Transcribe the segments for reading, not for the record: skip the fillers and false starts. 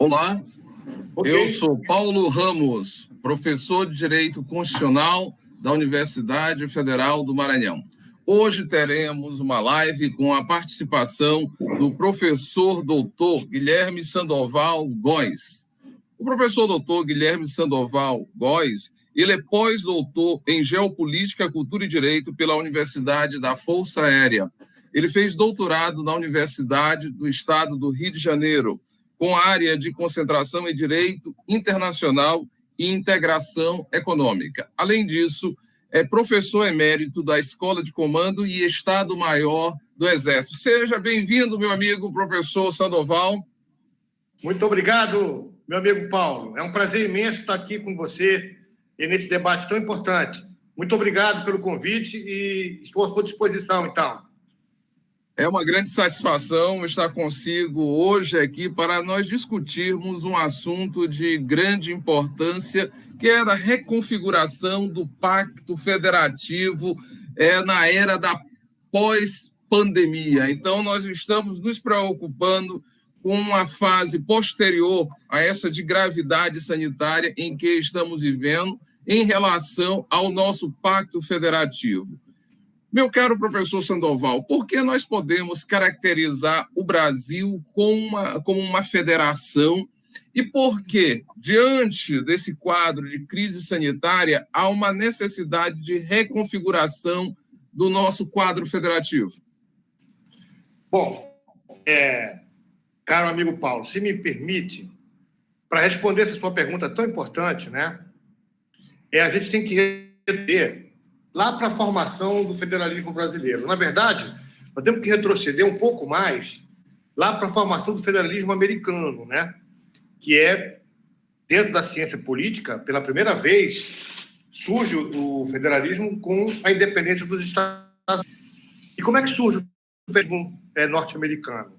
Olá, Ok. eu sou Paulo Ramos, professor de Direito Constitucional da Universidade Federal do Maranhão. Hoje teremos uma live com a participação do professor doutor Guilherme Sandoval Góes. O professor doutor Guilherme Sandoval Góes, ele é pós-doutor em Geopolítica, Cultura e Direito pela Universidade da Força Aérea. Ele fez doutorado na Universidade do Estado do Rio de Janeiro, com área de concentração em Direito Internacional e Integração Econômica. Além disso, é professor emérito da Escola de Comando e Estado-Maior do Exército. Seja bem-vindo, meu amigo professor Sandoval. Muito obrigado, meu amigo Paulo. É um prazer imenso estar aqui com você e nesse debate tão importante. Muito obrigado pelo convite e estou à sua disposição, então. É uma grande satisfação estar consigo hoje aqui para nós discutirmos um assunto de grande importância, que é a reconfiguração do Pacto Federativo na era da pós-pandemia. Então, nós estamos nos preocupando com uma fase posterior a essa de gravidade sanitária em que estamos vivendo em relação ao nosso Pacto Federativo. Meu caro professor Sandoval, por que nós podemos caracterizar o Brasil como uma federação e por que, diante desse quadro de crise sanitária, há uma necessidade de reconfiguração do nosso quadro federativo? Bom, caro amigo Paulo, se me permite, para responder essa sua pergunta tão importante, né, a gente tem que entender lá para a formação do federalismo brasileiro. Na verdade, nós temos que retroceder um pouco mais lá para a formação do federalismo americano, né? Que é, dentro da ciência política, pela primeira vez, surge o federalismo com a independência dos Estados Unidos. E como é que surge o federalismo norte-americano?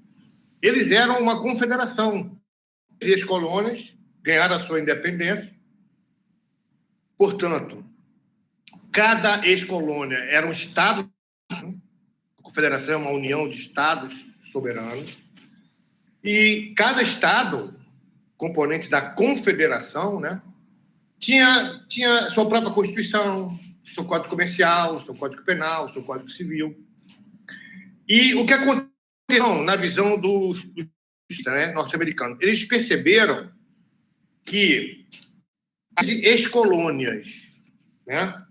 Eles eram uma confederação. E as colônias ganharam a sua independência. Portanto, cada ex-colônia era um estado, a confederação é uma união de estados soberanos, e cada estado, componente da confederação, né, tinha sua própria constituição, seu código comercial, seu código penal, seu código civil. E o que aconteceu na visão dos norte-americanos? Eles perceberam que as ex-colônias, né,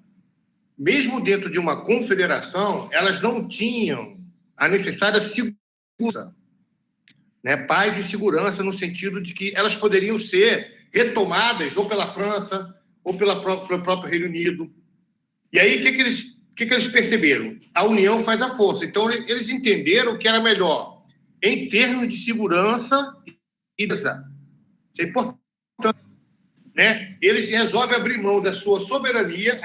mesmo dentro de uma confederação, elas não tinham a necessária segurança, né? Paz e segurança no sentido de que elas poderiam ser retomadas ou pela França ou pelo próprio Reino Unido. E aí, o que eles perceberam? A união faz a força. Então, eles entenderam que era melhor, em termos de segurança e defesa. Isso é importante, né? Eles resolvem abrir mão da sua soberania,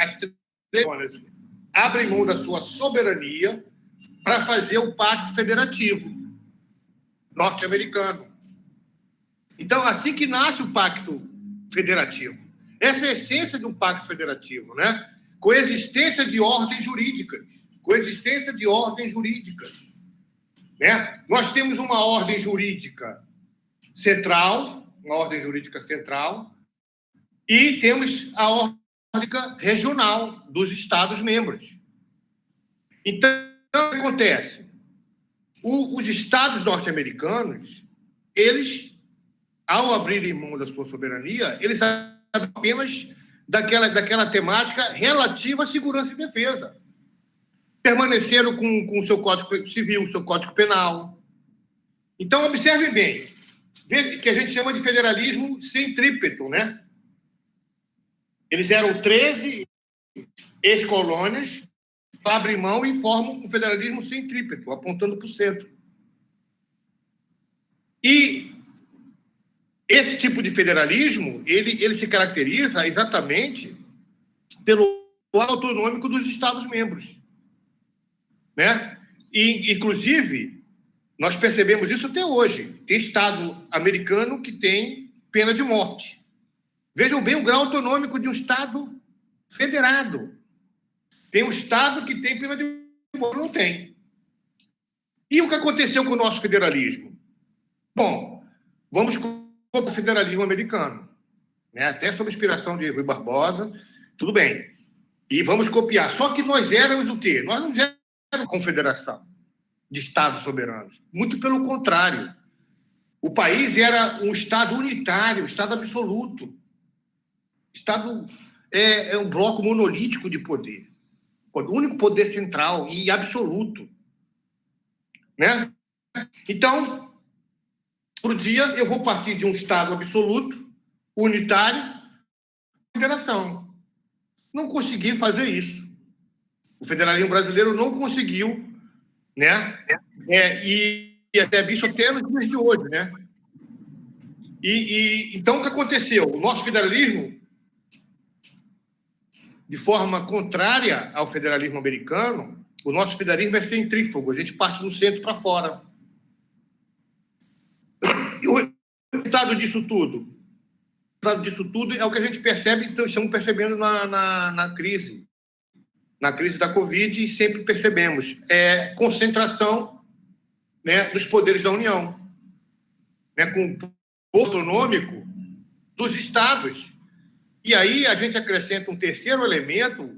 abrem mão da sua soberania para fazer o Pacto Federativo norte-americano. Então, assim que nasce o Pacto Federativo. Essa é a essência de um Pacto Federativo, né? Coexistência de ordens jurídicas. Coexistência de ordens jurídicas. Né? Nós temos uma ordem jurídica central, e temos a ordem regional dos Estados-membros. Então, o que acontece? Os Estados norte-americanos, eles, ao abrirem mão da sua soberania, eles sabem apenas daquela temática relativa à segurança e defesa. Permaneceram com o seu Código Civil, o seu Código Penal. Então, observe bem, que a gente chama de federalismo centrípeto, né? Eles eram 13 ex-colônias, abrem mão e formam um federalismo centrípeto, apontando para o centro. E esse tipo de federalismo, ele se caracteriza exatamente pelo autonômico dos Estados-membros, né? E, inclusive, nós percebemos isso até hoje. Tem Estado americano que tem pena de morte. Vejam bem o grau autonômico de um Estado federado. Tem um Estado que tem pena de morte, não tem. E o que aconteceu com o nosso federalismo? Bom, vamos o federalismo americano, né? Até sob inspiração de Rui Barbosa, tudo bem. E vamos copiar. Só que nós éramos o quê? Nós não éramos confederação de estados soberanos. Muito pelo contrário. O país era um estado unitário, um estado absoluto. Estado é um bloco monolítico de poder. O único poder central e absoluto. Né? Então, por dia, eu vou partir de um estado absoluto, unitário, federação. Não consegui fazer isso. O federalismo brasileiro não conseguiu, né? E até isso até nos dias de hoje, né? Então, o que aconteceu? O nosso federalismo, de forma contrária ao federalismo americano, o nosso federalismo é centrífugo, a gente parte do centro para fora. E o resultado disso tudo? O resultado disso tudo é o que a gente percebe, então estamos percebendo na crise da Covid, e sempre percebemos concentração, né, dos poderes da União, né, com o autonômico dos estados. E aí a gente acrescenta um terceiro elemento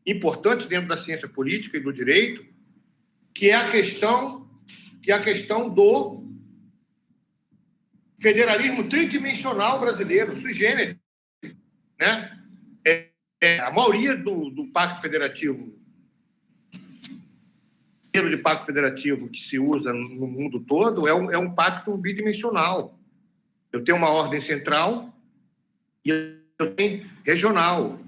importante dentro da ciência política e do direito, que é a questão do federalismo tridimensional brasileiro, sui generis, né? A maioria do Pacto Federativo, de Pacto Federativo que se usa no mundo todo é um pacto bidimensional. Eu tenho uma ordem central e eu tenho regional.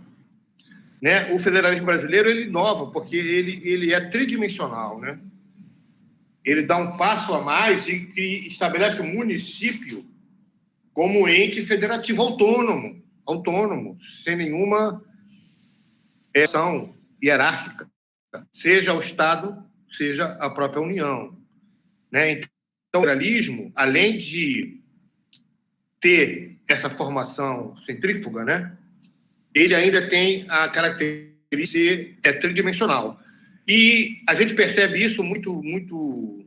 Né? O federalismo brasileiro ele inova, porque ele é tridimensional. Né? Ele dá um passo a mais e estabelece o município como ente federativo autônomo, sem nenhuma ação hierárquica, seja o Estado, seja a própria União. Né? Então, o federalismo, além de ter essa formação centrífuga, né? Ele ainda tem a característica de ser tridimensional. E a gente percebe isso muito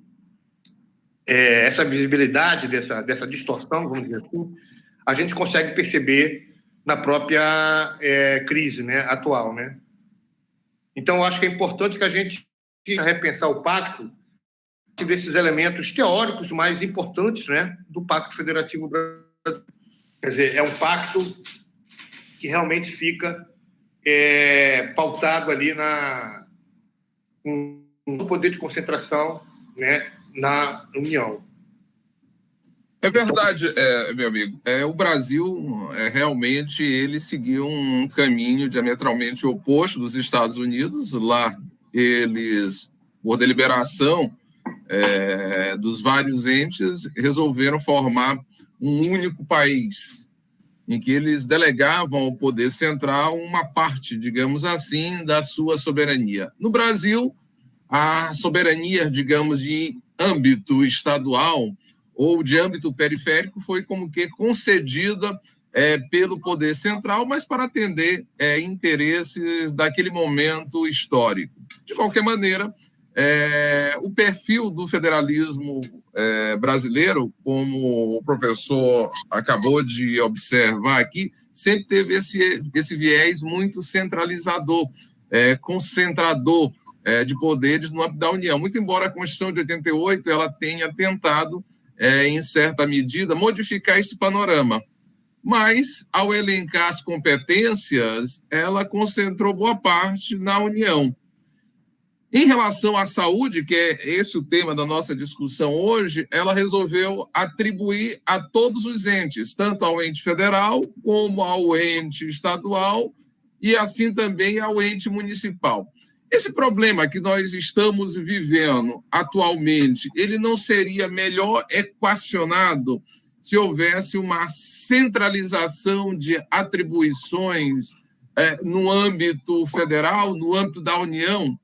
essa visibilidade dessa distorção, vamos dizer assim, a gente consegue perceber na própria crise, né, atual. Né? Então, eu acho que é importante que a gente repensar o pacto desses elementos teóricos mais importantes, né, do Pacto Federativo Brasileiro. Quer dizer, é um pacto que realmente fica pautado ali no poder de concentração, né, na União. É verdade, meu amigo. O Brasil, realmente, ele seguiu um caminho diametralmente oposto dos Estados Unidos. Lá, eles, por deliberação dos vários entes, resolveram formar um único país, em que eles delegavam ao poder central uma parte, digamos assim, da sua soberania. No Brasil, a soberania, digamos, de âmbito estadual ou de âmbito periférico foi como que concedida pelo poder central, mas para atender interesses daquele momento histórico. De qualquer maneira, o perfil do federalismo brasileiro, como o professor acabou de observar aqui, sempre teve esse viés muito centralizador, concentrador de poderes no âmbito da União. Muito embora a Constituição de 88 ela tenha tentado, em certa medida, modificar esse panorama. Mas, ao elencar as competências, ela concentrou boa parte na União. Em relação à saúde, que é esse o tema da nossa discussão hoje, ela resolveu atribuir a todos os entes, tanto ao ente federal como ao ente estadual e assim também ao ente municipal. Esse problema que nós estamos vivendo atualmente, ele não seria melhor equacionado se houvesse uma centralização de atribuições no âmbito federal, no âmbito da União?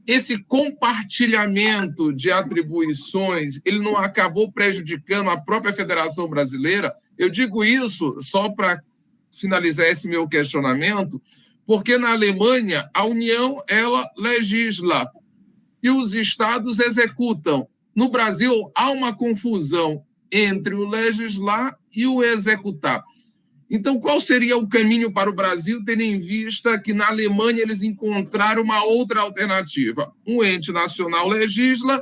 Esse compartilhamento de atribuições, ele não acabou prejudicando a própria Federação Brasileira? Eu digo isso só para finalizar esse meu questionamento, porque na Alemanha a União ela legisla e os estados executam. No Brasil há uma confusão entre o legislar e o executar. Então, qual seria o caminho para o Brasil, tendo em vista que na Alemanha eles encontraram uma outra alternativa? Um ente nacional legisla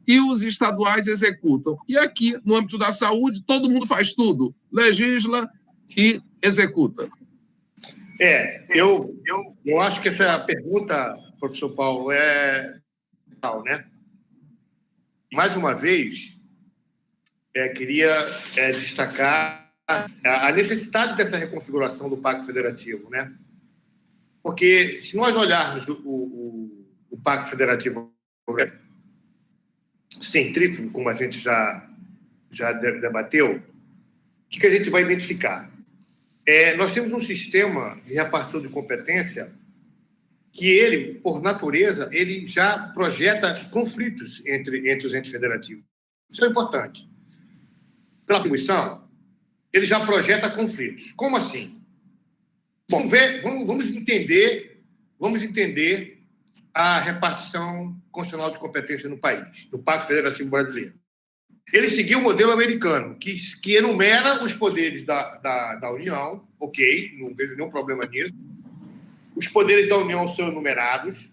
e os estaduais executam. E aqui, no âmbito da saúde, todo mundo faz tudo, legisla e executa. Eu acho que essa pergunta, professor Paulo, é tal, né? Mais uma vez, queria destacar a necessidade dessa reconfiguração do Pacto Federativo, né? Porque se nós olharmos o Pacto Federativo centrífugo, como a gente já debateu, o que a gente vai identificar? Nós temos um sistema de repartição de competência que ele, por natureza, ele já projeta conflitos entre os entes federativos. Isso é importante. Pela atribuição, ele já projeta conflitos. Como assim? Bom, vamos entender a repartição constitucional de competência no país, no Pacto Federativo Brasileiro. Ele seguiu o modelo americano, que enumera os poderes da União, ok, não vejo nenhum problema nisso. Os poderes da União são enumerados,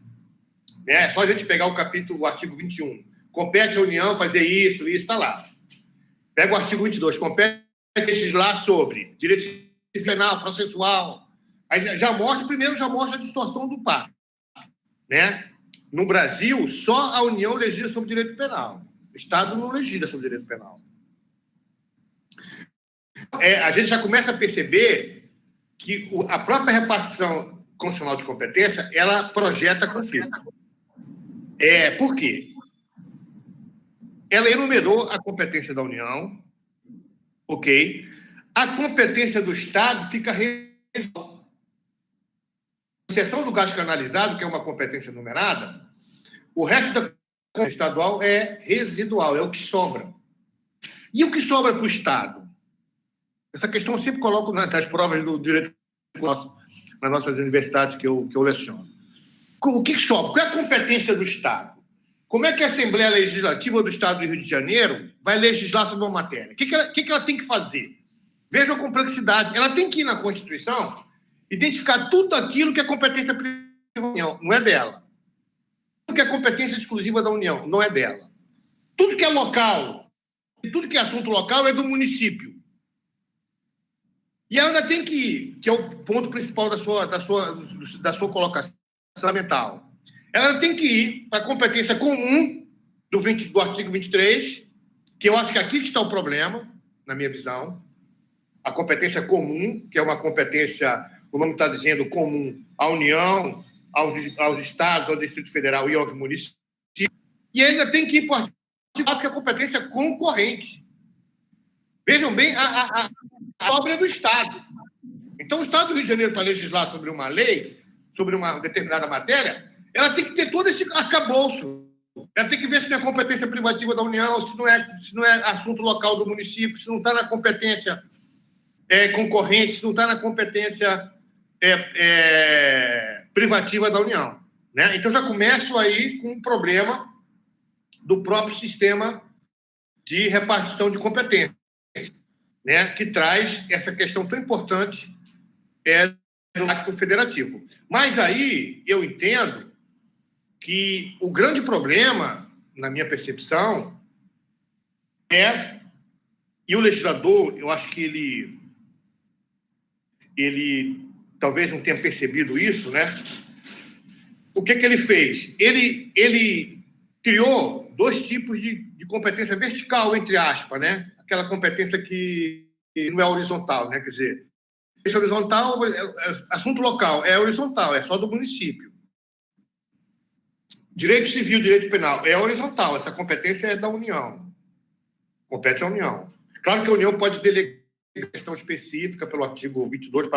né? É só a gente pegar o artigo 21. Compete à União fazer isso, está lá. Pega o artigo 22, compete legislar sobre direito penal, processual. Aí já mostra a distorção do pacto, né? No Brasil, só a União legisla sobre direito penal. O Estado não legisla sobre direito penal. A gente já começa a perceber que a própria repartição constitucional de competência, ela projeta conflito. Por quê? Ela enumerou a competência da União, ok? A competência do Estado fica residual. A exceção do gasto canalizado, que é uma competência numerada, o resto da competência estadual é residual, é o que sobra. E o que sobra para o Estado? Essa questão eu sempre coloco nas provas do direito nas nossas universidades que eu leciono. O que sobra? Qual é a competência do Estado? Como é que a Assembleia Legislativa do Estado do Rio de Janeiro vai legislar sobre uma matéria? O que ela tem que fazer? Veja a complexidade. Ela tem que ir na Constituição identificar tudo aquilo que é competência privativa da União, não é dela. Tudo que é competência exclusiva da União, não é dela. Tudo que é local, tudo que é assunto local é do município. E ela ainda tem que ir, que é o ponto principal da sua colocação fundamental. Ela tem que ir para a competência comum do artigo 23, que eu acho que aqui está o problema, na minha visão. A competência comum, que é uma competência, o nome está dizendo, comum à União, aos estados, ao Distrito Federal e aos municípios. E ainda tem que ir para o artigo 4, que é a competência concorrente. Vejam bem a obra do Estado. Então, o Estado do Rio de Janeiro, para legislar sobre uma lei, sobre uma determinada matéria, ela tem que ter todo esse arcabouço. Ela tem que ver se não é competência privativa da União, se não é assunto local do município, se não está na competência concorrente, se não está na competência privativa da União. Né? Então, já começo aí com um problema do próprio sistema de repartição de competência, né? Que traz essa questão tão importante do Pacto Federativo. Mas aí eu entendo que o grande problema, na minha percepção, e o legislador, eu acho que ele talvez não tenha percebido isso, né? O que ele fez? Ele criou dois tipos de competência vertical, entre aspas, né? Aquela competência que não é horizontal, né? Quer dizer, esse horizontal, assunto local, é horizontal, é só do município. Direito civil, direito penal, é horizontal, essa competência é da União. Compete à União. Claro que a União pode delegar questão específica pelo artigo 22,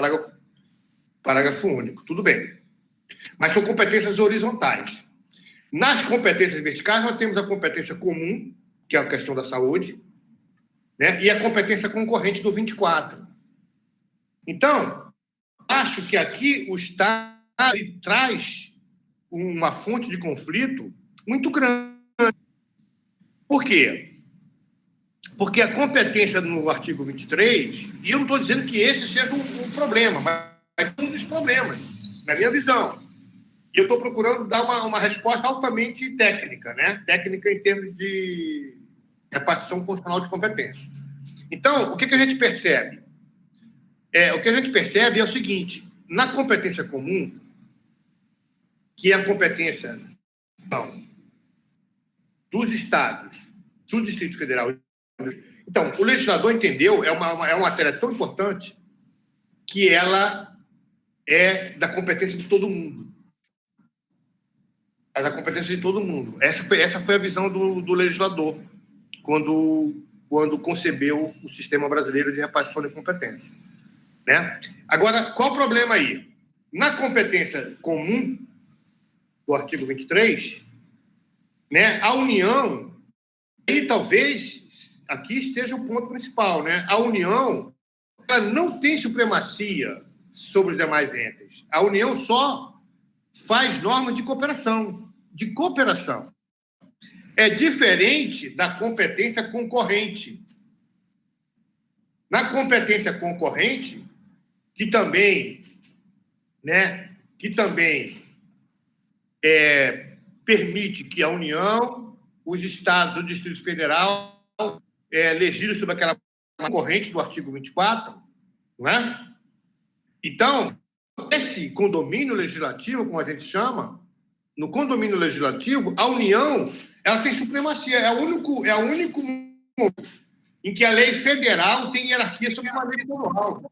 parágrafo único, tudo bem. Mas são competências horizontais. Nas competências verticais, nós temos a competência comum, que é a questão da saúde, né? E a competência concorrente do 24. Então, acho que aqui o Estado traz uma fonte de conflito muito grande. Por quê? Porque a competência no artigo 23, e eu não estou dizendo que esse seja um problema, mas é um dos problemas, na minha visão. E eu estou procurando dar uma resposta altamente técnica, né? Técnica em termos de repartição constitucional de competência. Então, o que a gente percebe? O que a gente percebe é o seguinte: na competência comum, que é a competência dos estados, do Distrito Federal. Então, o legislador entendeu, é uma matéria tão importante que ela é da competência de todo mundo. É da competência de todo mundo. Essa foi a visão do legislador quando concebeu o sistema brasileiro de repartição de competência. Né? Agora, qual o problema aí? Na competência comum do artigo 23, né, a União, e talvez aqui esteja o ponto principal, né? A União, ela não tem supremacia sobre os demais entes. A União só faz normas de cooperação. É diferente da competência concorrente. Na competência concorrente, que também permite que a União, os estados, o Distrito Federal legislem sobre aquela corrente do artigo 24, não é? Então, esse condomínio legislativo, como a gente chama, no condomínio legislativo, a União, ela tem supremacia, é o único momento em que a lei federal tem hierarquia sobre uma lei estadual.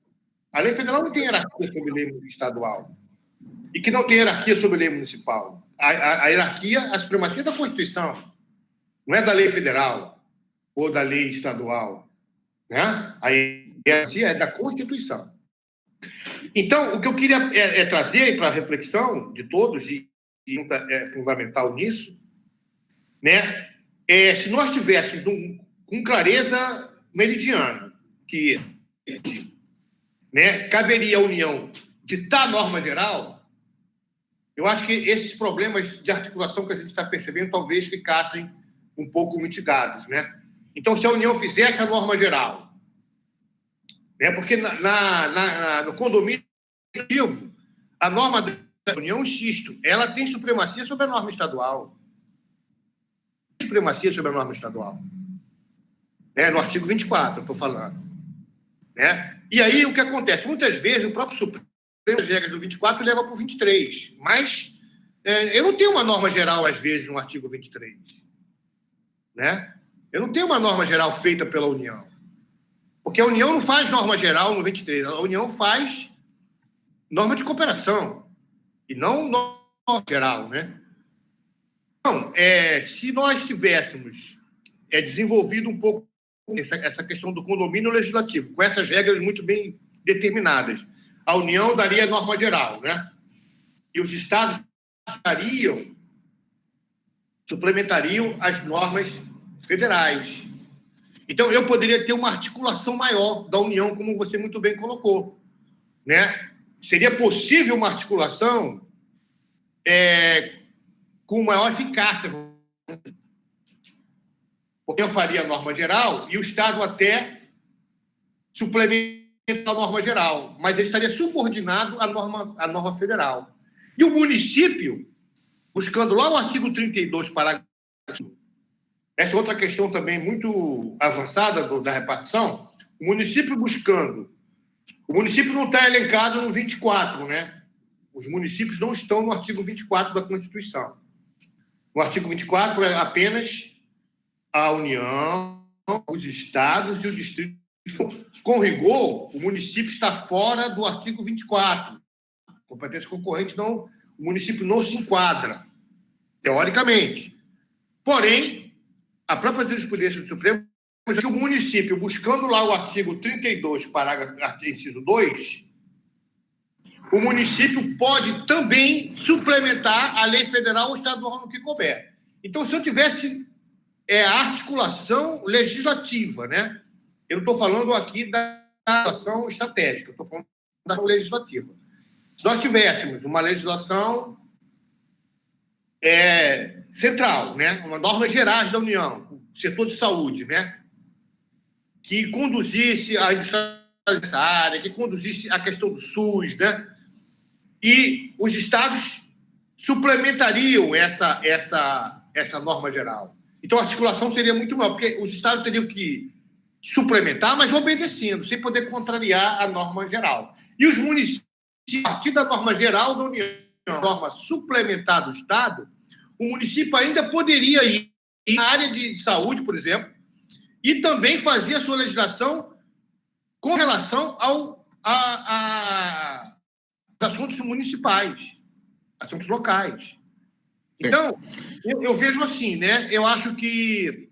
A lei federal não tem hierarquia sobre a lei estadual. E que não tem hierarquia sobre a lei municipal. A hierarquia, a supremacia é da Constituição. Não é da lei federal ou da lei estadual. Né? A hierarquia é da Constituição. Então, o que eu queria trazer para a reflexão de todos, e é fundamental nisso, né, se nós tivéssemos com clareza meridiana que caberia à União ditar norma geral, eu acho que esses problemas de articulação que a gente está percebendo talvez ficassem um pouco mitigados. Né? Então, se a União fizesse a norma geral, né, porque no condomínio, a norma da União, insisto, ela tem supremacia sobre a norma estadual. Supremacia sobre a norma estadual. No artigo 24, eu estou falando. Né? E aí, o que acontece? Muitas vezes, o próprio Supremo, as regras do 24, leva para o 23. Mas eu não tenho uma norma geral, às vezes, no artigo 23. Né? Eu não tenho uma norma geral feita pela União. Porque a União não faz norma geral no 23. A União faz norma de cooperação. E não norma geral. Né? Então, se nós tivéssemos desenvolvido um pouco essa questão do condomínio legislativo, com essas regras muito bem determinadas, a União daria a norma geral, né? E os estados suplementariam as normas federais. Então, eu poderia ter uma articulação maior da União, como você muito bem colocou. Né? Seria possível uma articulação com maior eficácia. Porque eu faria a norma geral e o Estado até suplementa a norma geral, mas ele estaria subordinado à norma federal. E o município, buscando lá o artigo 32, parágrafo... Essa é outra questão também muito avançada da repartição. O município não está elencado no 24, né? Os municípios não estão no artigo 24 da Constituição. No artigo 24 é apenas a União, os estados e o Distrito. Com rigor, o município está fora do artigo 24. Competência concorrente, o município não se enquadra, teoricamente. Porém, a própria jurisprudência do Supremo diz que o município, buscando lá o artigo 32, parágrafo, inciso 2, o município pode também suplementar a lei federal ou estadual no que couber. Então, se eu tivesse a articulação legislativa, né? Eu não estou falando aqui da articulação estratégica, eu estou falando da legislativa. Se nós tivéssemos uma legislação central, né? Uma norma gerais da União, setor de saúde, né? que conduzisse a industrialização dessa área, que conduzisse a questão do SUS, né? E os estados suplementariam essa norma geral. Então, a articulação seria muito maior, porque os estados teriam que suplementar, mas obedecendo, sem poder contrariar a norma geral. E os municípios, a partir da norma geral da União, a norma suplementar do Estado, o município ainda poderia ir na área de saúde, por exemplo, e também fazer a sua legislação com relação aos assuntos municipais, assuntos locais. Então, eu vejo assim, né? Eu acho que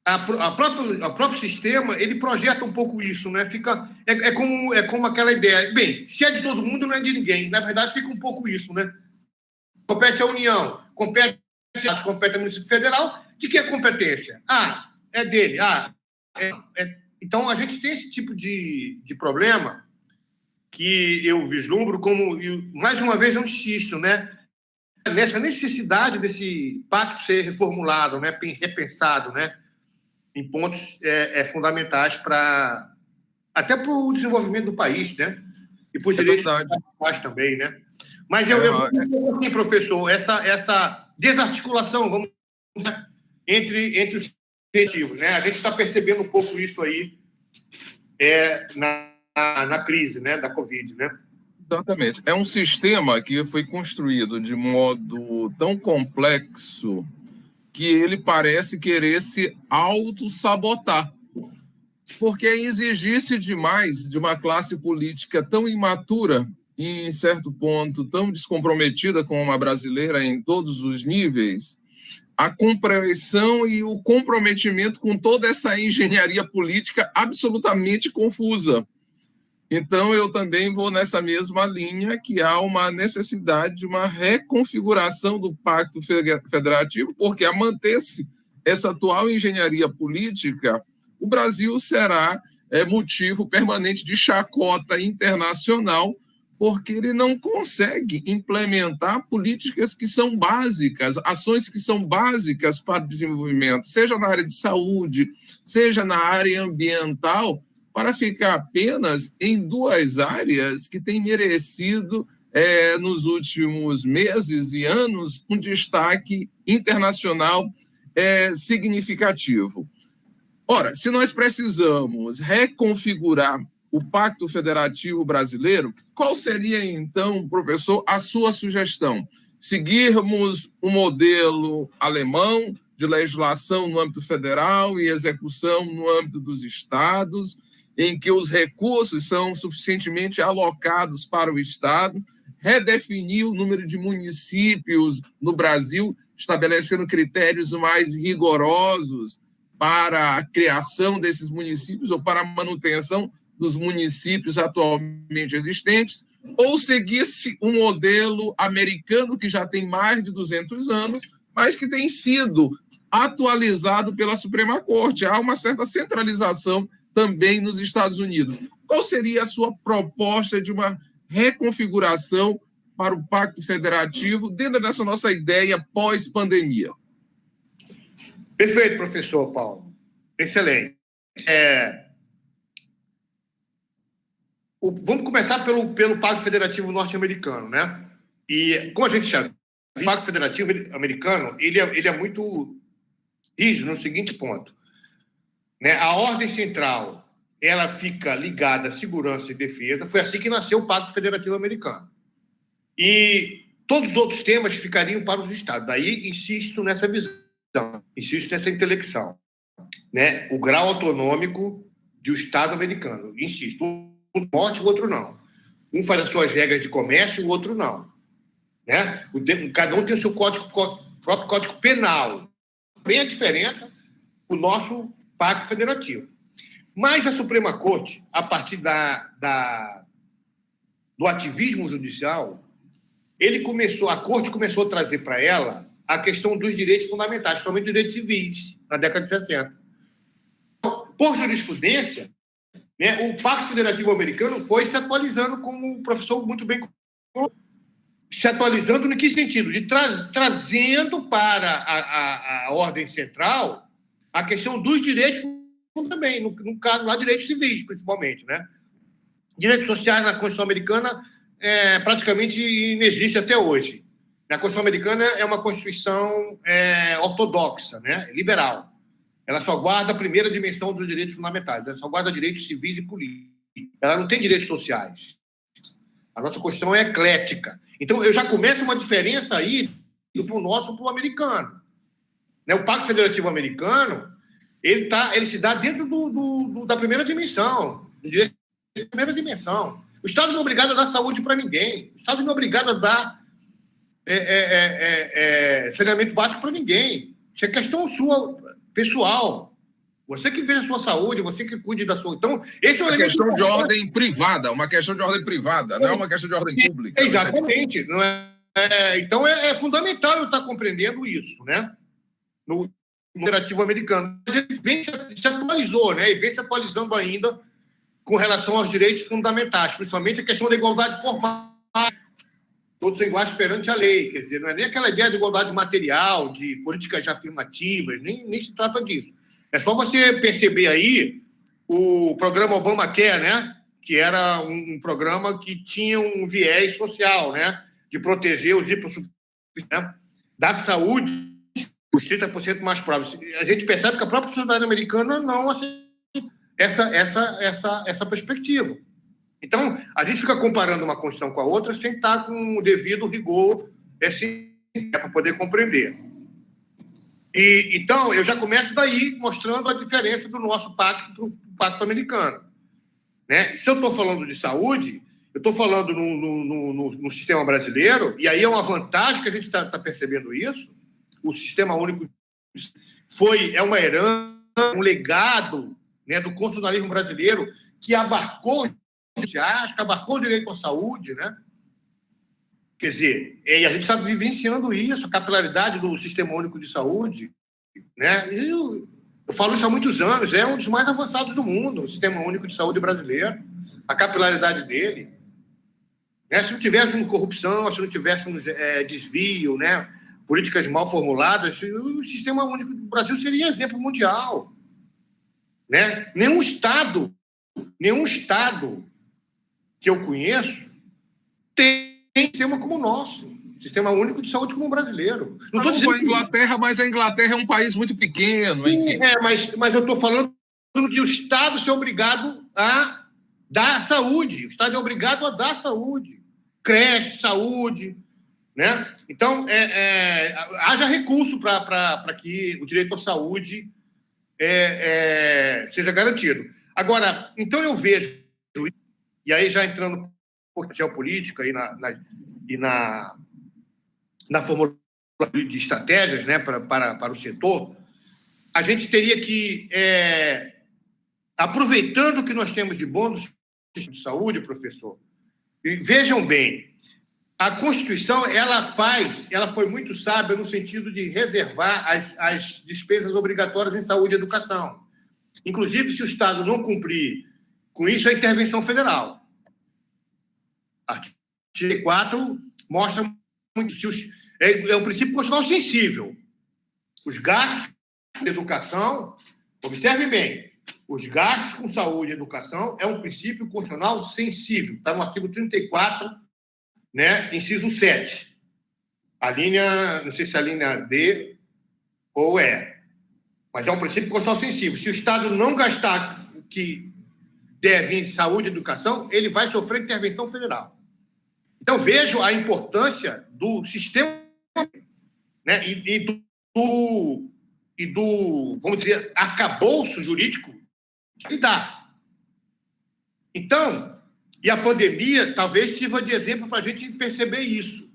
o próprio sistema, ele projeta um pouco isso, né? É como aquela ideia. Bem, se é de todo mundo, não é de ninguém. Na verdade, fica um pouco isso, né? Compete à União, compete ao município federal. De que é competência? É dele. Então, a gente tem esse tipo de problema que eu vislumbro como, mais uma vez, eu insisto, né? Nessa necessidade desse pacto ser reformulado, né? Repensado, né? Em pontos fundamentais até para o desenvolvimento do país, né? E para os direitos fundamentais também, né? Mas eu vejo aqui, professor, essa desarticulação, vamos dizer, entre os objetivos, né? A gente está percebendo um pouco isso aí na crise, né, da Covid, né? Exatamente. É um sistema que foi construído de modo tão complexo que ele parece querer se auto-sabotar. Porque exigir-se demais de uma classe política tão imatura e, em certo ponto, tão descomprometida como a brasileira em todos os níveis, a compreensão e o comprometimento com toda essa engenharia política absolutamente confusa. Então, eu também vou nessa mesma linha, que há uma necessidade de uma reconfiguração do Pacto Federativo, porque a manter-se essa atual engenharia política, o Brasil será motivo permanente de chacota internacional, porque ele não consegue implementar políticas que são básicas, ações que são básicas para o desenvolvimento, seja na área de saúde, seja na área ambiental, para ficar apenas em duas áreas que têm merecido, nos últimos meses e anos, um destaque internacional significativo. Ora, se nós precisamos reconfigurar o Pacto Federativo Brasileiro, qual seria, então, professor, a sua sugestão? Seguirmos o modelo alemão de legislação no âmbito federal e execução no âmbito dos estados, em que os recursos são suficientemente alocados para o Estado, redefinir o número de municípios no Brasil, estabelecendo critérios mais rigorosos para a criação desses municípios ou para a manutenção dos municípios atualmente existentes, ou seguir-se um modelo americano que já tem mais de 200 anos, mas que tem sido atualizado pela Suprema Corte. Há uma certa centralização também nos Estados Unidos. Qual seria a sua proposta de uma reconfiguração para o Pacto Federativo dentro dessa nossa ideia pós-pandemia? Perfeito, professor Paulo. Excelente. Vamos começar pelo Pacto Federativo norte-americano, né? E, como a gente já viu, o Pacto Federativo americano ele é muito rígido no seguinte ponto, né? A ordem central ela fica ligada à segurança e defesa. Foi assim que nasceu o Pacto Federativo americano. E todos os outros temas ficariam para os estados. Daí, insisto nessa visão, insisto nessa intelecção, né? O grau autonômico do Estado americano. Insisto, um norte, o outro não. Um faz as suas regras de comércio, o outro não. Né? Cada um tem o seu próprio código penal. Bem a diferença, o nosso Pacto Federativo. Mas a Suprema Corte, a partir do ativismo judicial, a Corte começou a trazer para ela a questão dos direitos fundamentais, principalmente dos direitos civis, na década de 60. Por jurisprudência, né, o Pacto Federativo americano foi se atualizando, como o professor muito bem colocou, se atualizando no que sentido? De trazendo para a ordem central a questão dos direitos também, no caso lá, direitos civis, principalmente, né? Direitos sociais na Constituição Americana praticamente inexiste até hoje. A Constituição Americana é uma Constituição ortodoxa, né? Liberal. Ela só guarda a primeira dimensão dos direitos fundamentais, ela só guarda direitos civis e políticos. Ela não tem direitos sociais. A nossa Constituição é eclética. Então, eu já começo uma diferença aí do nosso para o americano. Né? O Pacto Federativo Americano, ele se dá dentro da primeira dimensão, do direito da primeira dimensão. O Estado não é obrigado a dar saúde para ninguém. O Estado não é obrigado a dar saneamento básico para ninguém. Isso é questão sua, pessoal. Você que vê a sua saúde, você que cuide da sua... Então, esse é uma questão de ordem privada, não é uma questão de ordem pública. Exatamente. Não é, então, é fundamental eu estar compreendendo isso, né? No Federativo Americano. A gente se atualizou, né? E vem se atualizando ainda com relação aos direitos fundamentais, principalmente a questão da igualdade formal. Todos são iguais perante a lei. Quer dizer, não é nem aquela ideia de igualdade material, de políticas afirmativas, nem se trata disso. É só você perceber aí o programa Obamacare, né? Que era um programa que tinha um viés social, né? De proteger os hipossuficientes, né? Da saúde, os 30% mais pobres. A gente percebe que a própria sociedade americana não aceita essa perspectiva. Então, a gente fica comparando uma Constituição com a outra sem estar com o devido rigor para poder compreender. Então, eu já começo daí mostrando a diferença do nosso pacto para o pacto americano. Né? Se eu estou falando de saúde, eu estou falando no sistema brasileiro, e aí é uma vantagem que a gente está percebendo isso. O sistema único é uma herança, um legado, né, do constitucionalismo brasileiro que abarcou os sociais, que abarcou o direito à saúde, né? Quer dizer, e a gente está vivenciando isso, a capilaridade do Sistema Único de Saúde, né? Eu falo isso há muitos anos, é um dos mais avançados do mundo, o Sistema Único de Saúde brasileiro, a capilaridade dele. Né? Se não tivéssemos corrupção, se não tivéssemos desvio, né? Políticas mal formuladas, o Sistema Único do Brasil seria exemplo mundial. Né? Nenhum estado que eu conheço tem sistema como o nosso, sistema único de saúde como o brasileiro. Não estou dizendo a Inglaterra, mas a Inglaterra é um país muito pequeno, enfim. Mas eu estou falando de o Estado ser obrigado a dar saúde. O Estado é obrigado a dar saúde. Creche, saúde, né? Então, haja recurso para que o direito à saúde seja garantido. Agora, então eu vejo, e aí já entrando por geopolítica e na formulação de estratégias, né, para o setor, a gente teria que, aproveitando o que nós temos de bom no sistema de saúde, professor, e vejam bem, a Constituição ela foi muito sábia no sentido de reservar as despesas obrigatórias em saúde e educação. Inclusive, se o Estado não cumprir com isso, é intervenção federal. Artigo 4 mostra muito. É um princípio constitucional sensível. Os gastos de educação, observem bem, os gastos com saúde e educação é um princípio constitucional sensível. Está no artigo 34, né, inciso 7. A linha, não sei se é a linha D ou E. Mas é um princípio constitucional sensível. Se o Estado não gastar o que deve em saúde e educação, ele vai sofrer intervenção federal. Então, vejo a importância do sistema, né, e do, vamos dizer, arcabouço jurídico que dá. Então, e a pandemia talvez sirva de exemplo para a gente perceber isso.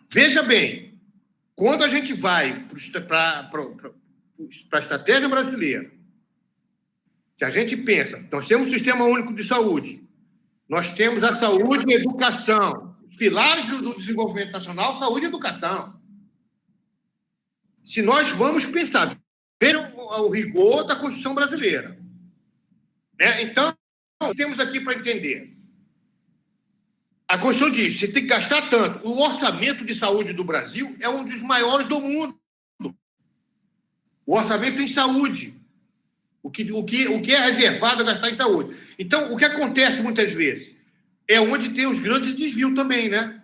Veja bem, quando a gente vai para a estratégia brasileira, se a gente pensa, nós temos o Sistema Único de Saúde, nós temos a saúde e a educação, os pilares do desenvolvimento nacional, saúde e educação. Se nós vamos pensar, ver o rigor da Constituição brasileira, né? Então, temos aqui para entender. A Constituição diz, você tem que gastar tanto. O orçamento de saúde do Brasil é um dos maiores do mundo. O orçamento em saúde. O que é reservado a gastar em saúde. Então, o que acontece muitas vezes é onde tem os grandes desvios também, né?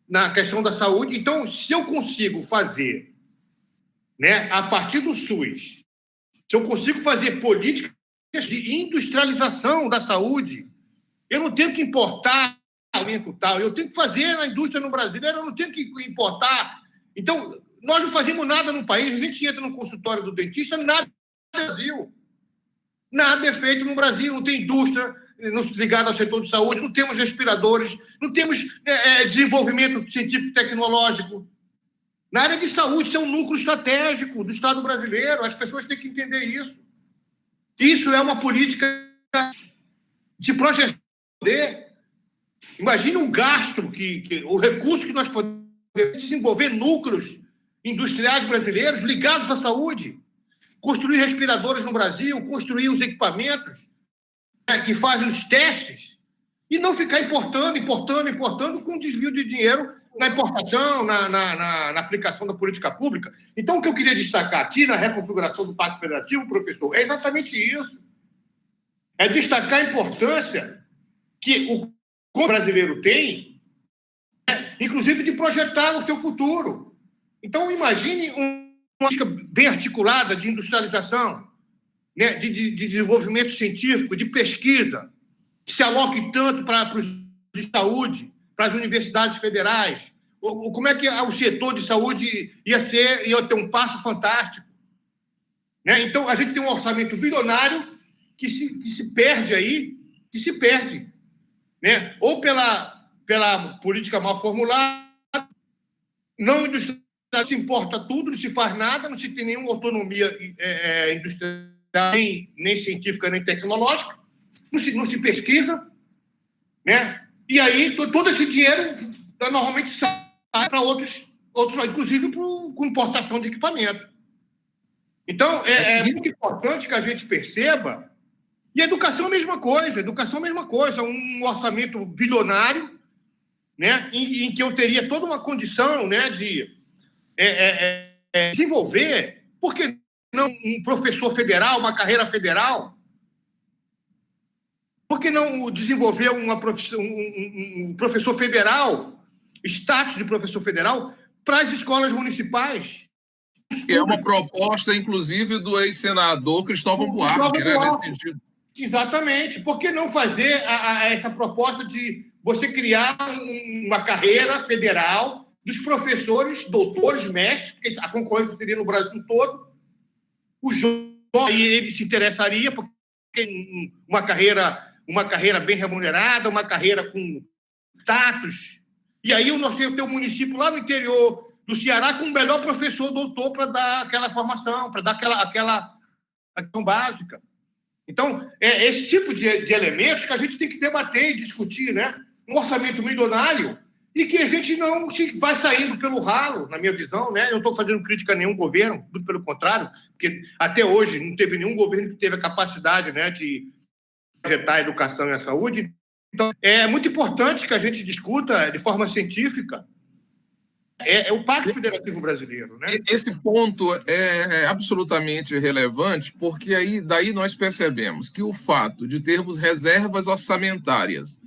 Na questão da saúde. Então, se eu consigo fazer, né, a partir do SUS, se eu consigo fazer políticas de industrialização da saúde, eu não tenho que importar alimento tal, eu tenho que fazer na indústria no Brasil, eu não tenho que importar. Então, nós não fazemos nada no país, a gente entra no consultório do dentista, nada no Brasil. Nada é feito no Brasil, não tem indústria ligada ao setor de saúde, não temos respiradores, não temos desenvolvimento científico e tecnológico. Na área de saúde, isso é um núcleo estratégico do Estado brasileiro, as pessoas têm que entender isso. Isso é uma política de projeção. Imagine um gasto, o recurso que nós podemos desenvolver núcleos industriais brasileiros ligados à saúde, construir respiradores no Brasil, construir os equipamentos, né, que fazem os testes, e não ficar importando com desvio de dinheiro na importação, na aplicação da política pública. Então, o que eu queria destacar aqui na reconfiguração do Pacto Federativo, professor, é exatamente isso. É destacar a importância que o brasileiro tem, né, inclusive de projetar o seu futuro. Então, imagine uma política bem articulada de industrialização, né, de desenvolvimento científico, de pesquisa, que se aloque tanto para os de saúde, para as universidades federais. Como é que o setor de saúde ia ter um passo fantástico. Né? Então, a gente tem um orçamento bilionário que se perde aí, né? Ou pela política mal formulada, não industrial, se importa tudo, não se faz nada, não se tem nenhuma autonomia industrial, nem científica, nem tecnológica, não se pesquisa, né? E aí todo esse dinheiro normalmente sai para outros, inclusive com importação de equipamento. Então, é muito importante que a gente perceba. E a educação é a mesma coisa, um orçamento bilionário, né, em que eu teria toda uma condição, né, de desenvolver, por que não um professor federal, uma carreira federal? Por que não desenvolver um professor federal, status de professor federal, para as escolas municipais? É uma proposta, inclusive, do ex-senador Cristóvão Buarque, né, nesse sentido. Exatamente. Por que não fazer essa proposta de você criar uma carreira federal dos professores, doutores, mestres, porque a concorrência seria no Brasil todo. O jovem, ele se interessaria porque uma carreira bem remunerada, uma carreira com status. E aí nós temos um município lá no interior do Ceará com o melhor professor doutor para dar aquela formação, para dar aquela ação básica. Então, é esse tipo de elementos que a gente tem que debater e discutir, né? Um orçamento milionário e que a gente não vai saindo pelo ralo, na minha visão, né? Eu não estou fazendo crítica a nenhum governo, muito pelo contrário, porque até hoje não teve nenhum governo que teve a capacidade, né, de projetar a educação e a saúde. Então, é muito importante que a gente discuta de forma científica o Pacto Federativo Brasileiro, né? Esse ponto é absolutamente relevante, porque daí nós percebemos que o fato de termos reservas orçamentárias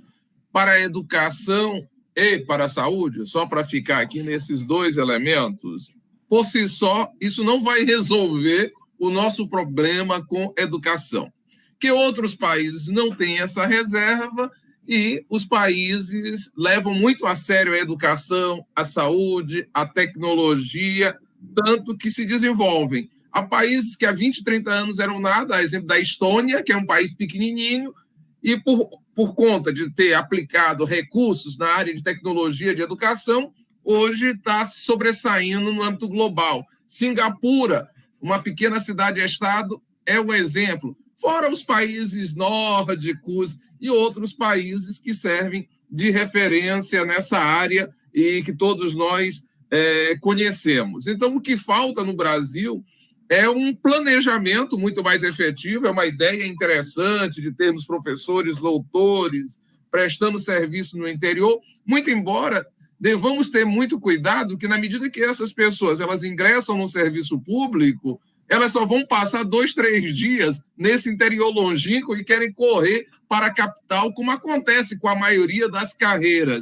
para a educação e para a saúde, só para ficar aqui nesses dois elementos, por si só, isso não vai resolver o nosso problema com educação. Que outros países não têm essa reserva e os países levam muito a sério a educação, a saúde, a tecnologia, tanto que se desenvolvem. Há países que há 20, 30 anos eram nada, a exemplo da Estônia, que é um país pequenininho, e por conta de ter aplicado recursos na área de tecnologia de educação, hoje está se sobressaindo no âmbito global. Singapura, uma pequena cidade-estado, é um exemplo. Fora os países nórdicos e outros países que servem de referência nessa área e que todos nós conhecemos. Então, o que falta no Brasil é um planejamento muito mais efetivo, é uma ideia interessante de termos professores, doutores, prestando serviço no interior, muito embora devamos ter muito cuidado que, na medida que essas pessoas elas ingressam no serviço público, elas só vão passar 2, 3 dias nesse interior longínquo e querem correr para a capital, como acontece com a maioria das carreiras,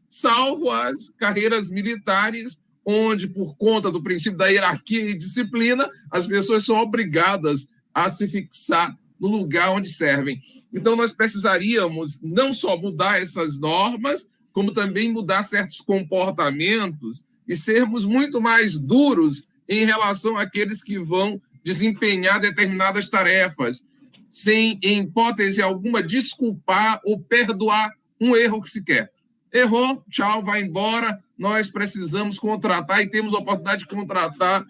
salvo as carreiras militares, onde, por conta do princípio da hierarquia e disciplina, as pessoas são obrigadas a se fixar no lugar onde servem. Então, nós precisaríamos não só mudar essas normas, como também mudar certos comportamentos e sermos muito mais duros em relação àqueles que vão desempenhar determinadas tarefas, sem, em hipótese alguma, desculpar ou perdoar um erro que se quer. Errou, tchau, vai embora, nós precisamos contratar e temos a oportunidade de contratar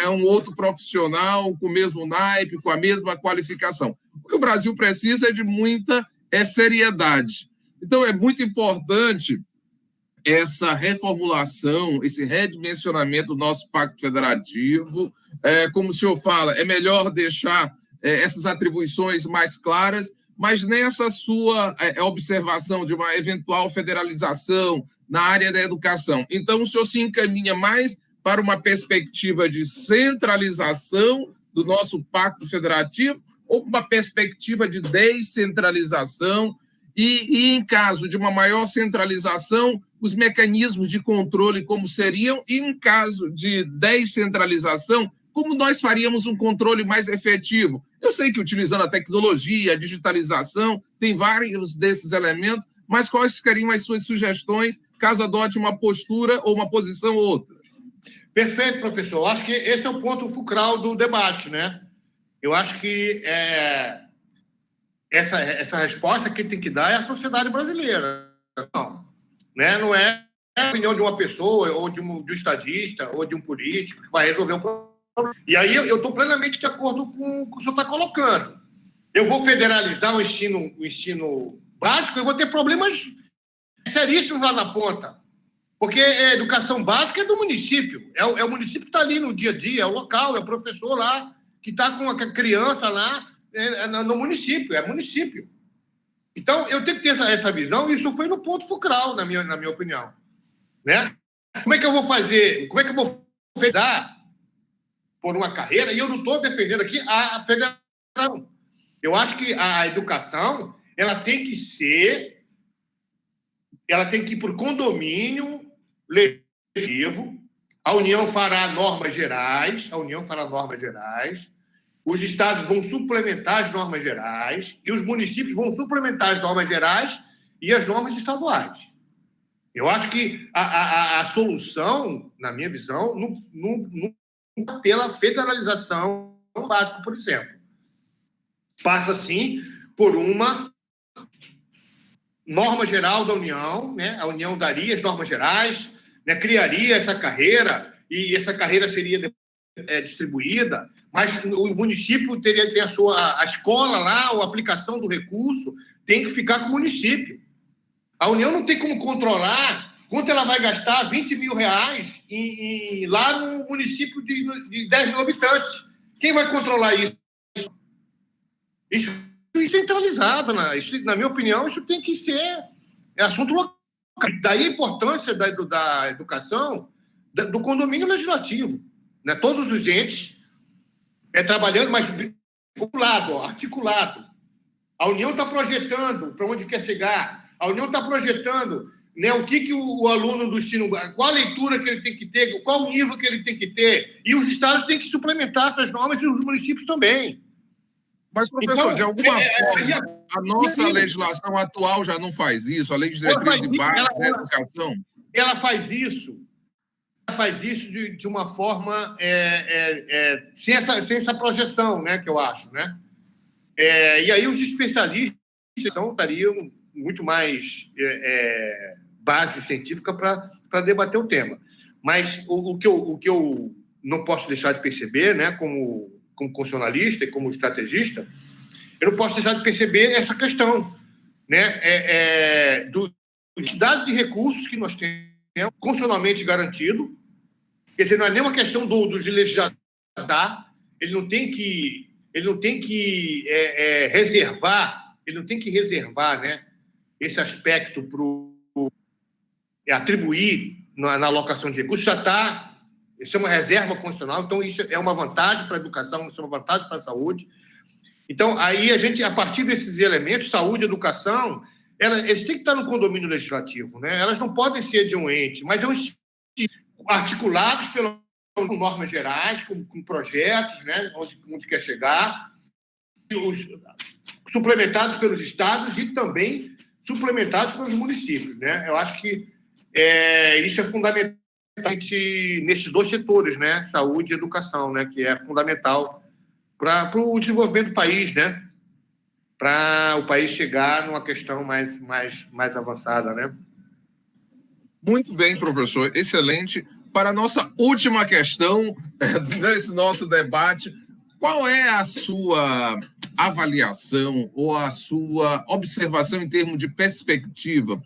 um outro profissional com o mesmo naipe, com a mesma qualificação. O que o Brasil precisa é de muita seriedade. Então, é muito importante essa reformulação, esse redimensionamento do nosso pacto federativo. Como o senhor fala, é melhor deixar essas atribuições mais claras, mas nessa sua observação de uma eventual federalização na área da educação. Então, o senhor se encaminha mais para uma perspectiva de centralização do nosso pacto federativo ou uma perspectiva de descentralização e, em caso de uma maior centralização, os mecanismos de controle como seriam e, em caso de descentralização, como nós faríamos um controle mais efetivo? Eu sei que utilizando a tecnologia, a digitalização, tem vários desses elementos, mas quais seriam as suas sugestões caso adote uma postura ou uma posição ou outra? Perfeito, professor. Acho que esse é o ponto fulcral do debate, né? Eu acho que essa resposta que tem que dar é a sociedade brasileira. Não, né? Não é a opinião de uma pessoa, ou de um estadista, ou de um político que vai resolver o problema. E aí eu estou plenamente de acordo com o que o senhor está colocando. Eu vou federalizar o ensino básico, eu vou ter problemas seríssimos lá na ponta. Porque a educação básica é do município. É o município que está ali no dia a dia, é o local, é o professor lá, que está com a criança lá no município, é município. Então, eu tenho que ter essa visão, e isso foi no ponto fulcral, na minha opinião. Né? Como é que eu vou fazer? Como é que eu vou federalizar por uma carreira? E eu não estou defendendo aqui a federação. Eu acho que a educação ela tem que ir por condomínio legislativo, a União fará normas gerais, os estados vão suplementar as normas gerais e os municípios vão suplementar as normas gerais e as normas estaduais. Eu acho que a solução, na minha visão, não pela federalização básica, por exemplo. Passa, sim, por uma norma geral da União, né? A União daria as normas gerais, né? Criaria essa carreira, e essa carreira seria distribuída, mas o município teria que ter a escola lá, a aplicação do recurso, tem que ficar com o município. A União não tem como controlar quanto ela vai gastar 20 mil reais lá no município de 10 mil habitantes. Quem vai controlar isso? Isso é centralizado. Isso, na minha opinião, isso tem que ser assunto local. Daí a importância da educação, do condomínio legislativo. Né? Todos os entes trabalhando, mas articulado. A União está projetando para onde quer chegar. A União está projetando, né, o que o aluno do ensino, qual a leitura que ele tem que ter, qual o nível que ele tem que ter. E os estados têm que suplementar essas normas e os municípios também. Mas, professor, então, de alguma forma, a nossa legislação atual já não faz isso, a Lei de Diretrizes Básicas da Educação? Ela faz isso de uma forma sem essa projeção, né, que eu acho. Né? E aí os especialistas estariam muito mais base científica para debater o tema. Mas o que eu não posso deixar de perceber, né, como constitucionalista e como estrategista, eu não posso deixar de perceber essa questão, né, dos dados de recursos que nós temos constitucionalmente garantido. Quer dizer, não é nem uma questão do legislador, ele não tem que reservar, né, esse aspecto para atribuir na alocação de recursos, já está Isso é uma reserva constitucional, então isso é uma vantagem para a educação, isso é uma vantagem para a saúde. Então, aí a gente, a partir desses elementos, saúde e educação, eles têm que estar no condomínio legislativo, né? Elas não podem ser de um ente, mas articulados com normas gerais, com projetos, né? Onde quer chegar, suplementados pelos estados e também suplementados pelos municípios, né? Eu acho que isso é fundamental nesses dois setores, né? Saúde e educação, né? Que é fundamental para o desenvolvimento do país, né? Para o país chegar numa questão mais avançada, né? Muito bem, professor. Excelente. Para a nossa última questão desse nosso debate, qual é a sua avaliação ou a sua observação em termos de perspectiva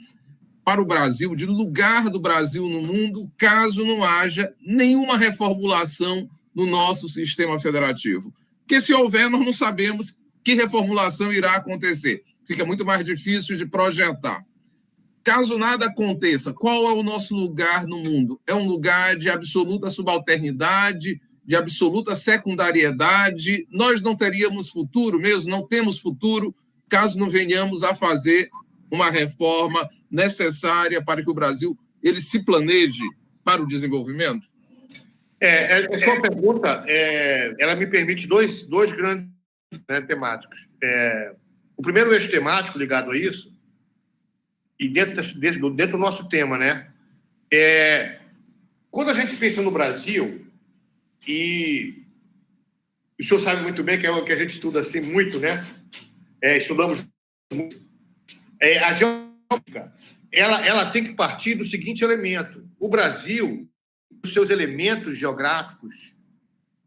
para o Brasil, de lugar do Brasil no mundo, caso não haja nenhuma reformulação no nosso sistema federativo? Porque se houver, nós não sabemos que reformulação irá acontecer. Fica muito mais difícil de projetar. Caso nada aconteça, qual é o nosso lugar no mundo? É um lugar de absoluta subalternidade, de absoluta secundariedade? Nós não teríamos futuro mesmo, não temos futuro, caso não venhamos a fazer uma reforma necessária para que o Brasil ele se planeje para o desenvolvimento? A sua pergunta, ela me permite dois grandes, né, temáticos. O primeiro eixo temático ligado a isso, e dentro do nosso tema, né? Quando a gente pensa no Brasil, e o senhor sabe muito bem que é o que a gente estuda assim muito, né? Estudamos muito. A geopolítica, ela tem que partir do seguinte elemento: o Brasil, os seus elementos geográficos,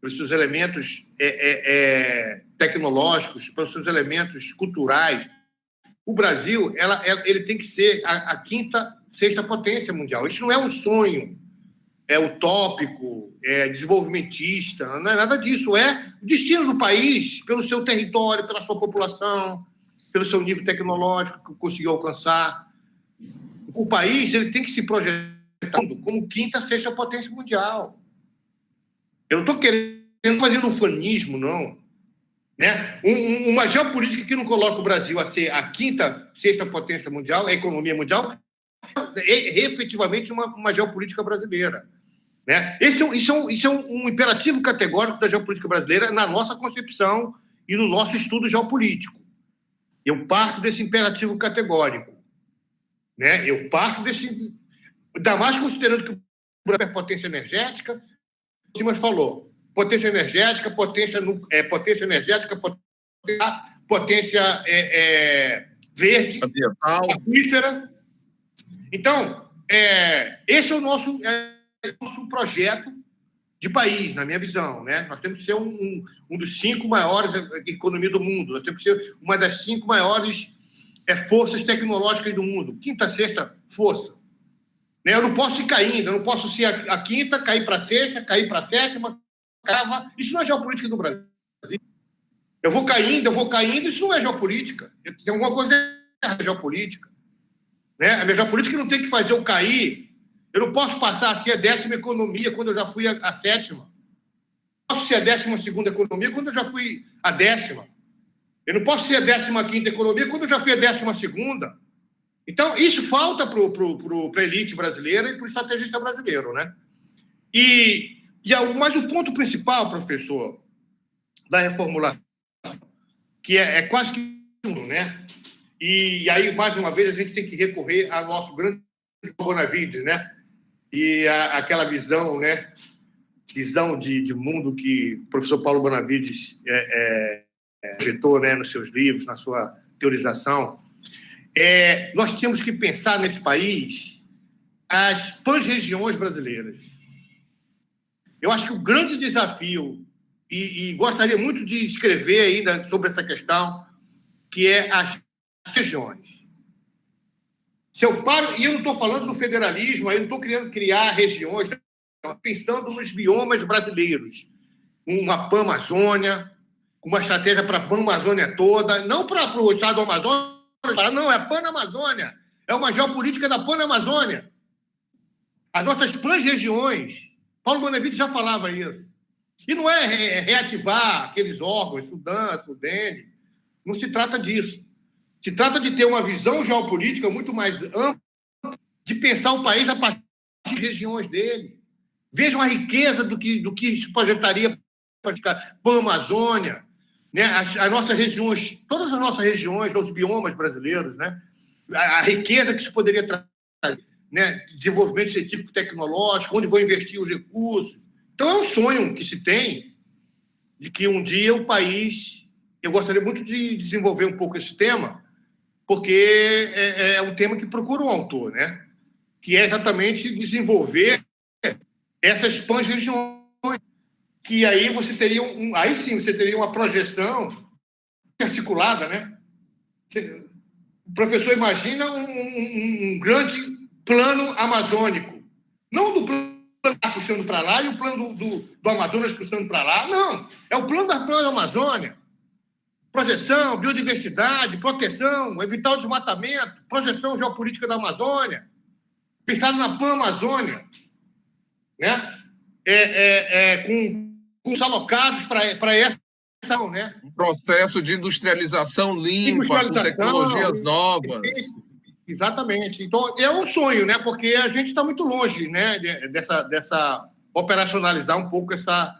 os seus elementos tecnológicos, pelos seus elementos culturais, o Brasil ele tem que ser a quinta, sexta potência mundial. Isso não é um sonho utópico, desenvolvimentista, não é nada disso. É o destino do país, pelo seu território, pela sua população, pelo seu nível tecnológico que conseguiu alcançar. O país ele tem que se projetar como quinta, sexta potência mundial. Eu não estou querendo fazer ufanismo, não. Né? Uma geopolítica que não coloca o Brasil a ser a quinta, sexta potência mundial, a economia mundial, é efetivamente uma geopolítica brasileira. Né? Isso é um imperativo categórico da geopolítica brasileira na nossa concepção e no nosso estudo geopolítico. Eu parto desse imperativo categórico. Né? Eu parto desse... Ainda mais considerando que o Brasil é potência energética, o Simas falou, potência energética, potência energética, potência verde, aquífera. Então, esse é o nosso projeto de país, na minha visão. Né? Nós temos que ser um dos 5 maiores economias do mundo, nós temos que ser uma das 5 maiores forças tecnológicas do mundo, quinta, sexta força. Né? Eu não posso ir caindo, eu não posso ser a quinta, cair para a sexta, cair para a sétima. Isso não é geopolítica do Brasil. Eu vou caindo, isso não é geopolítica. Tem alguma coisa errada geopolítica. Né? A minha geopolítica não tem que fazer eu cair. Eu não posso passar a ser a 10ª economia quando eu já fui a 7ª. Eu não posso ser a 12ª economia quando eu já fui a 10ª. Eu não posso ser a 15ª economia quando eu já fui a 12ª. Então, isso falta para a elite brasileira e para o estrategista brasileiro. Né? Mas o ponto principal, professor, da reformulação, que é quase que né? E aí, mais uma vez, a gente tem que recorrer ao nosso grande Bonavides, né? E aquela visão, né? Visão de mundo que o professor Paulo Bonavides projetou, né? Nos seus livros, na sua teorização. Nós tínhamos que pensar nesse país as pan-regiões brasileiras. Eu acho que o grande desafio, e gostaria muito de escrever ainda sobre essa questão, que é as regiões. Se eu paro, e eu não estou falando do federalismo, eu não estou querendo criar regiões, pensando nos biomas brasileiros. Uma Pan-Amazônia, uma estratégia para a Pan-Amazônia toda, não para o estado do Amazonas, não, é a Pan-Amazônia. É uma geopolítica da Pan-Amazônia. As nossas pan-regiões Paulo Bonavides já falava isso. E não é reativar aqueles órgãos, Sudan, Sudene, não se trata disso. Se trata de ter uma visão geopolítica muito mais ampla, de pensar o país a partir das regiões dele. Vejam a riqueza do que isso projetaria para a Amazônia, né? As nossas regiões, todas as nossas regiões, os biomas brasileiros, né? A riqueza que isso poderia trazer, né? Desenvolvimento científico tecnológico, onde vão investir os recursos. Então, é um sonho que se tem de que um dia o país... Eu gostaria muito de desenvolver um pouco esse tema, porque é um tema que procura um autor, né? Que é exatamente desenvolver essas pan-regiões, que aí você teria aí sim você teria uma projeção articulada, né? O professor imagina um grande plano amazônico, não do plano puxando para lá e o plano do Amazonas puxando para lá, não, é o plano da Amazônia. Projeção, biodiversidade, proteção, evitar o desmatamento, projeção geopolítica da Amazônia, pensado na Pan-Amazônia, né? Com os alocados para essa, né? Um processo de industrialização limpa, com tecnologias novas. Exatamente. Então, é um sonho, né? Porque a gente está muito longe, né? Dessa operacionalizar um pouco essa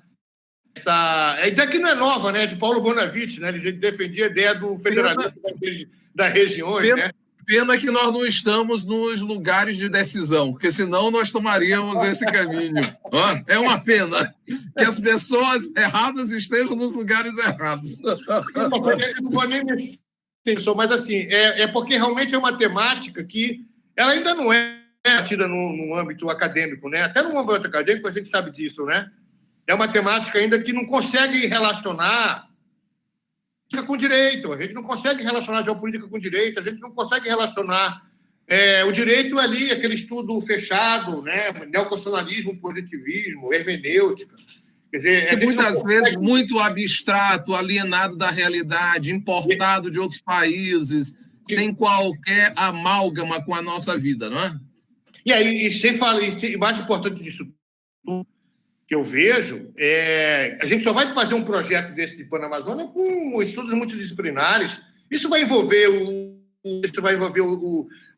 a ideia que não é nova, né? De Paulo Bonavides, né? Ele defendia a ideia do federalismo das regiões, né? Pena que nós não estamos nos lugares de decisão, porque senão nós tomaríamos esse caminho. É uma pena que as pessoas erradas estejam nos lugares errados. Eu não vou nem mas assim, é porque realmente é uma temática que ela ainda não é tida no âmbito acadêmico, né? Até no âmbito acadêmico a gente sabe disso, né? É uma temática ainda que não consegue relacionar com direito. A gente não consegue relacionar geopolítica com direito, a gente não consegue relacionar o direito ali, aquele estudo fechado, né? Neoconstitucionalismo, positivismo, hermenêutica. Quer dizer, muitas vezes muito abstrato, alienado da realidade, importado de outros países, sem qualquer amálgama com a nossa vida, não é? E aí, e mais importante disso tudo, que eu vejo, a gente só vai fazer um projeto desse de Pan-Amazônia com estudos multidisciplinares. Isso vai envolver o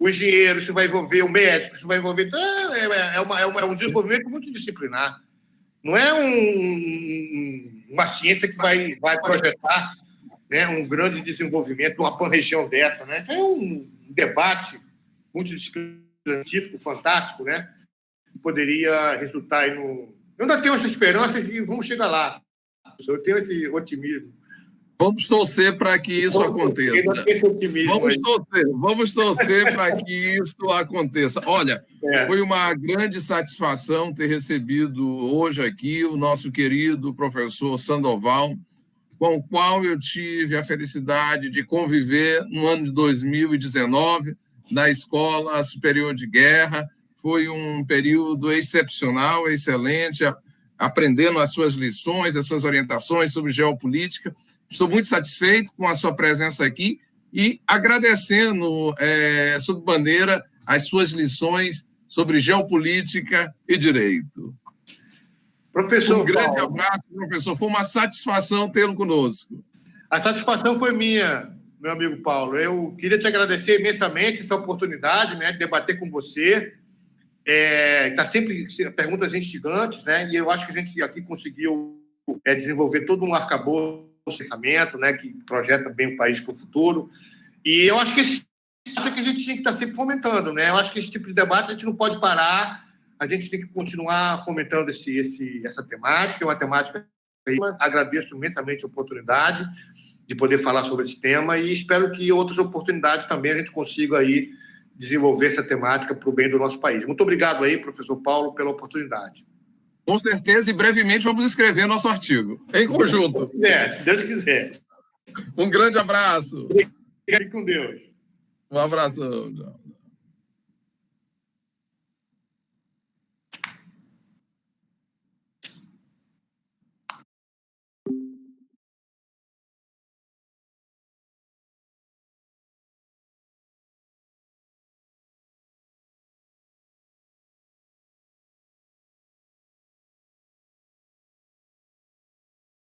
engenheiro, isso vai envolver o médico, isso vai envolver... É um desenvolvimento multidisciplinar. Não é uma ciência que vai projetar, né, um grande desenvolvimento, uma pan-região dessa. Né? Isso é um debate multidisciplinar, científico, fantástico, né? Que poderia resultar aí no... Eu ainda tenho essa esperança e vamos chegar lá. Eu tenho esse otimismo. Vamos torcer para que isso aconteça. Vamos torcer para que isso aconteça. Olha, foi uma grande satisfação ter recebido hoje aqui o nosso querido professor Sandoval, com o qual eu tive a felicidade de conviver no ano de 2019, na Escola Superior de Guerra. Foi um período excepcional, excelente, aprendendo as suas lições, as suas orientações sobre geopolítica. Estou muito satisfeito com a sua presença aqui e agradecendo, sob bandeira, as suas lições sobre geopolítica e direito. Professor, um grande abraço, professor. Foi uma satisfação tê-lo conosco. A satisfação foi minha, meu amigo Paulo. Eu queria te agradecer imensamente essa oportunidade, né, de debater com você. Está sempre perguntas instigantes, né? E eu acho que a gente aqui conseguiu desenvolver todo um arcabouço de pensamento, né, que projeta bem o país para o futuro. E eu acho que esse é que a gente tinha que estar sempre fomentando, né? Eu acho que esse tipo de debate a gente não pode parar, a gente tem que continuar fomentando essa temática. É uma temática que eu agradeço imensamente a oportunidade de poder falar sobre esse tema e espero que outras oportunidades também a gente consiga aí desenvolver essa temática para o bem do nosso país. Muito obrigado aí, professor Paulo, pela oportunidade. Com certeza, e brevemente vamos escrever nosso artigo, em conjunto. Se Deus quiser. Um grande abraço. Fique com Deus. Um abraço.